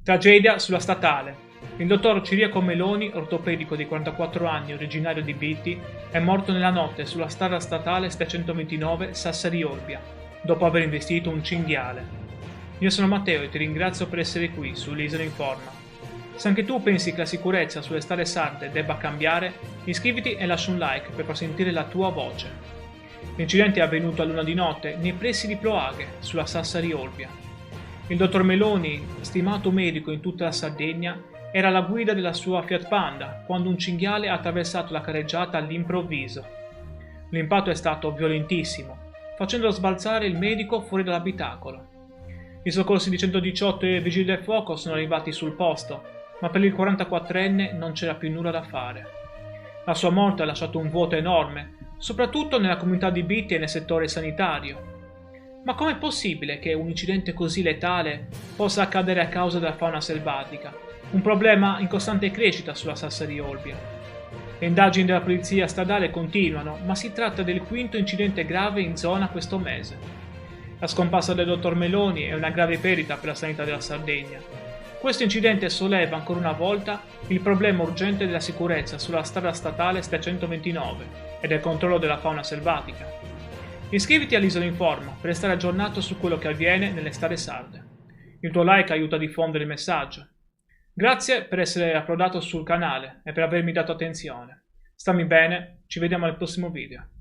Tragedia sulla statale. Il dottor Ciriaco Meloni, ortopedico di 44 anni, originario di Bilti, è morto nella notte sulla strada statale 729 Sassari-Olbia, dopo aver investito un cinghiale. Io sono Matteo e ti ringrazio per essere qui sull'Isola Informa. Se anche tu pensi che la sicurezza sulle strade sarde debba cambiare, iscriviti e lascia un like per far sentire la tua voce. L'incidente è avvenuto a luna di notte nei pressi di Ploaghe, sulla Sassari-Olbia. Il dottor Meloni, stimato medico in tutta la Sardegna, era alla guida della sua Fiat Panda quando un cinghiale ha attraversato la carreggiata all'improvviso. L'impatto è stato violentissimo, facendolo sbalzare il medico fuori dall'abitacolo. I soccorsi di 118 e i vigili del fuoco sono arrivati sul posto, ma per il 44enne non c'era più nulla da fare. La sua morte ha lasciato un vuoto enorme, soprattutto nella comunità di Bilti e nel settore sanitario. Ma com'è possibile che un incidente così letale possa accadere a causa della fauna selvatica? Un problema in costante crescita sulla Sassari-Olbia. Le indagini della polizia stradale continuano, ma si tratta del quinto incidente grave in zona questo mese. La scomparsa del dottor Meloni è una grave perdita per la sanità della Sardegna. Questo incidente solleva ancora una volta il problema urgente della sicurezza sulla strada statale 729 e del controllo della fauna selvatica. Iscriviti all'Isola Informa per restare aggiornato su quello che avviene nelle strade sarde. Il tuo like aiuta a diffondere il messaggio. Grazie per essere approdato sul canale e per avermi dato attenzione. Stammi bene, ci vediamo al prossimo video.